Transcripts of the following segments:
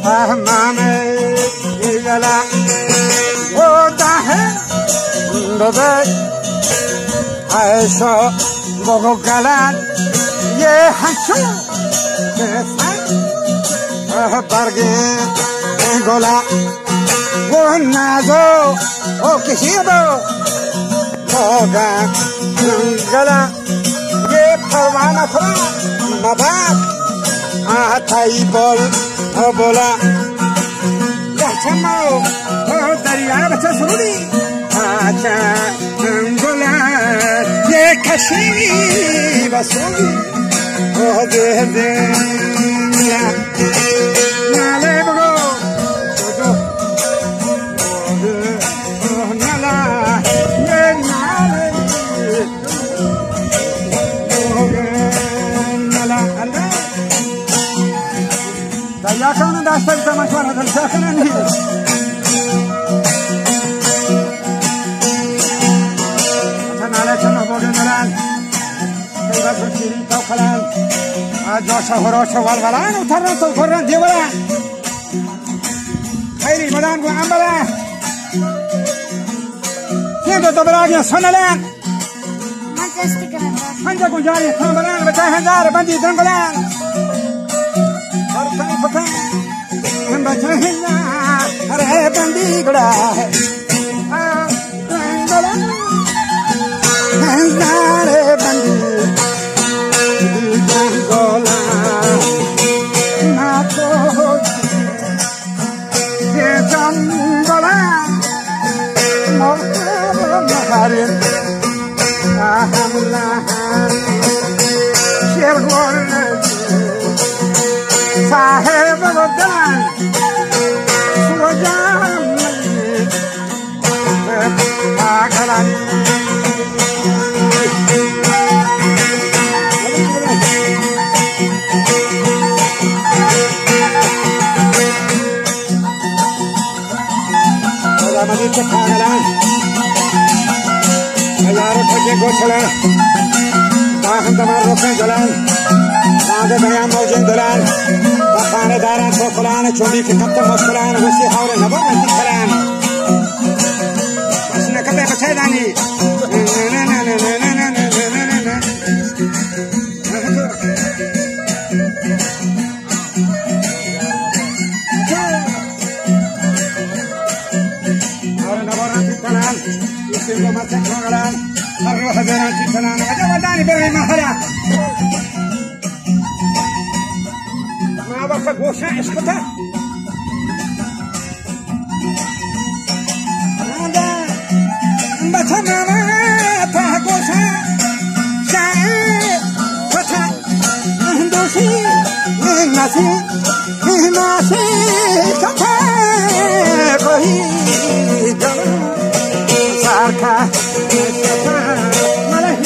Mame igala hoda hai baba aisha bogo galan ye hancho barge gola wo nazo o kishibo boga gala ye parwana khra mabak atai bol bola Chamo, oh, Daria, but just Rudy. Angola, yeah, Kashi, Basuri, oh, yeah, Nalego, oh, Nala, yeah, Nala, Dayakan, that's the Machwana, the second and here. Joshua Horosha Valvalan, Taranto Koran Divara Kairi Madame Ambala Tiendo Dobragia Sonalan Manja Gunjari Tambalan, Batahandar, Bandi Dangalan Artani Patan, Batahinda, Are Bandi Gula Andare Bandi Angola, Nato, Angola, Maharin, Ahamlahan, Sherwar, Saheb Godan, Surajam, Agalan. Madita Kagalan, Ayaro Tage Gochalan, Bahandamar Rokan Jalan, Nada Bayam Mojan Dalan, Bakane Daran Sokolan, Chumi Kapta Moskalan, Wasi Haure Nabar Antikalan. Asna Kape Pachadani. Sehingga macam kelaran, harus hadaran di sana. Ada wadani beri mahala. Kenapa kegosnya eskuta? Ada baca nama tak gosnya. Saya baca dosi nasi kata koi jalan. Sarka, Malahi,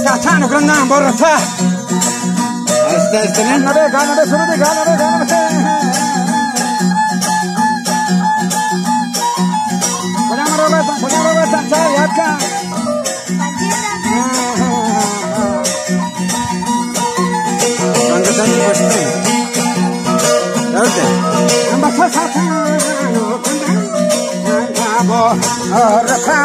Satano grandam borrata. Asta ne nade gana de suru de gana de. Pujamaro bata yaad ka. Angatan basta. Darte. Ambasa satano grandam. Abo rata.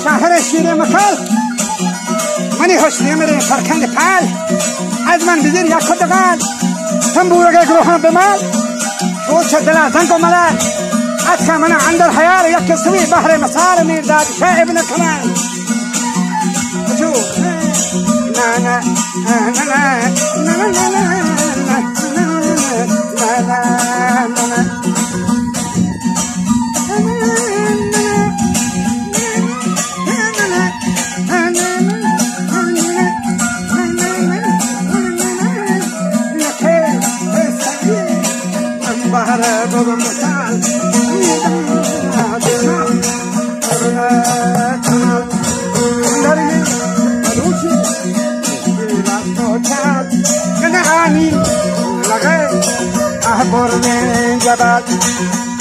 شهر شیر مکال منی حسنی میره فرکند پل از من بزیر یک خدقال تنبورگه گروهان بمال شوچه دل زنگ و ملال از که من اندر حیار یک کسوی بحر مسار میرداد شاه ابن کمال جو نا نا نا نا نا نا نا نا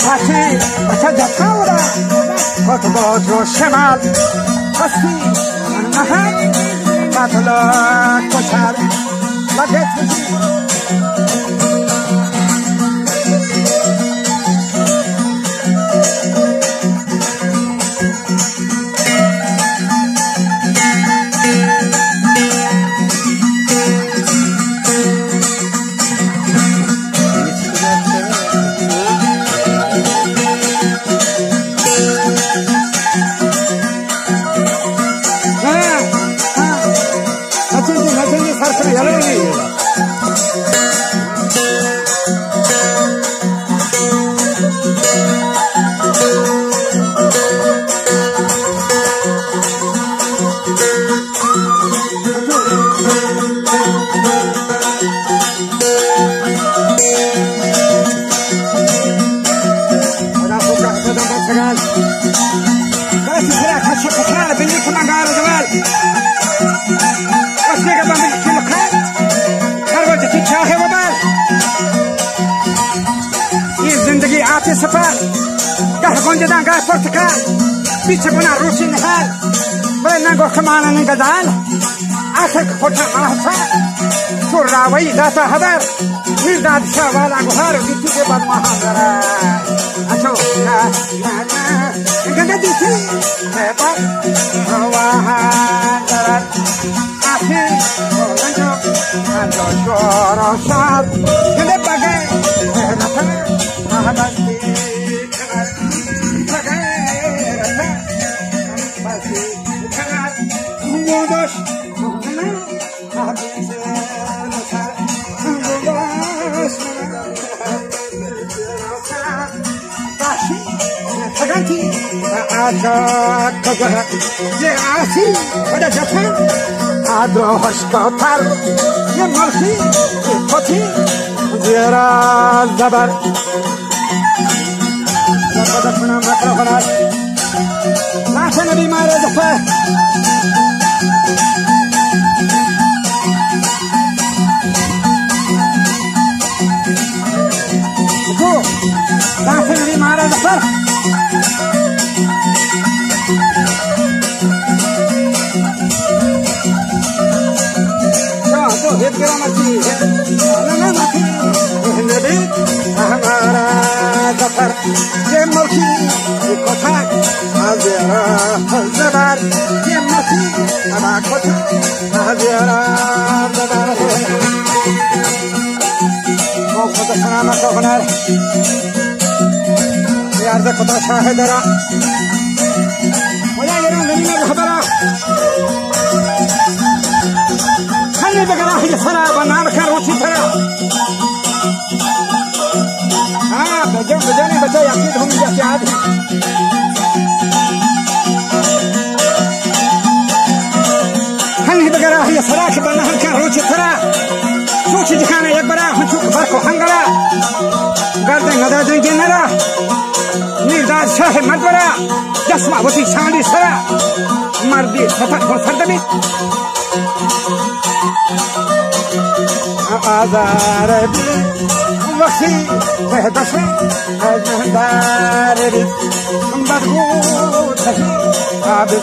هاشي وشجع ثورة وتبوت الشمال قصي المهام قاتلك وشار لقيت سفر گه گنجدان گه پرتکال بیچه بنا روشی نهر برای نگو کمانه نگدال آخر خوطه محصا تو راوی داتا هدر میرداد شوالا گوهر بیتو که بد ماهان داره اچو گنده دیتی بد ماهان داره آخر بولنجو اندو شورو شاد گنده بگه رفا محبتی کنر بگه رفا محبتی کنر بودش ये आसी बड़ा जफा आद्रोश का थार ये मर्सी ये पथी जरा जबर जबर दफना मकर फराज लाशन नबी मारे दफा को लाशन नबी मारे दफा هيت كرامتي أنا ماكي النبي أمارا ظفر يمركي يكوتاك أزيرا الزبار يمركي أما كوتاك أزيرا الزبار موقف السلامة كوفنار يارد كوتا شاهدرا ويا يرون لنا الخبرة خلي بقرا هي سرا بنام كان روتي ترى بجاني بجاي اكيد هم جاي عادي خلي بقرا هي سرا بنام كان روتي ترى سوتي جكانا يكبرا هنشوف فرقو هنغلا غردن غدا جنجنرا نيرداد شاه مدبرا جسما وتي شاندي سرا مردي فتح فردمي آزار بی وقتی دشمن دار بی بدبو تهی آبی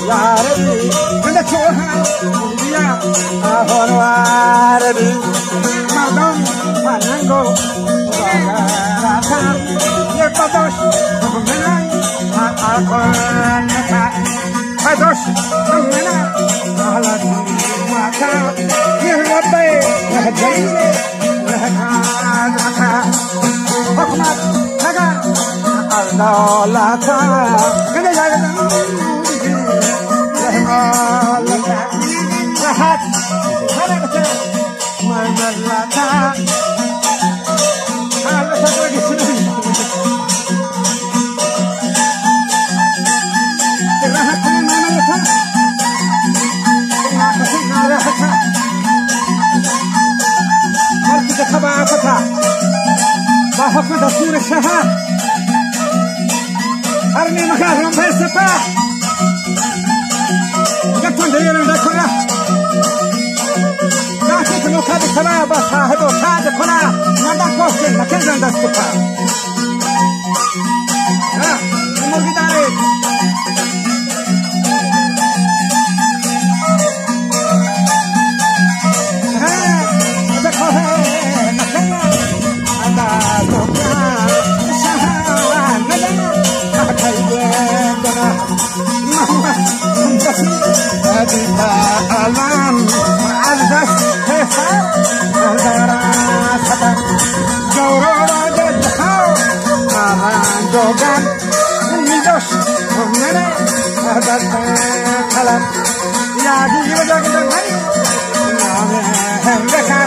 یار بی من چوها بیا آهوار بی مردم فنگو راتا یک بدوش منای آکن کا بدوش منای حالت ماتا يهربي لهجيني لهجانا حكمت لغا الدولتا كده جاغنا لهمالتا لحد هربتا مجلتا هربتا ترقي سنوي ترها كل ما ملتا ترها كل ما رحتا تبعتها وحكم دستور الشهر أرمي مكانهم في السفاح قطن ديرن ذكره لكن كنو كاد السباب صاحبه كاد كنا ندن كوستين لكن زن دستفا المرغي داري الآن معزز حساب دراسة جورا جدها آهان جوجان میدوش منه هذا الكلام يا دي وجهك دمي نامه هنگكار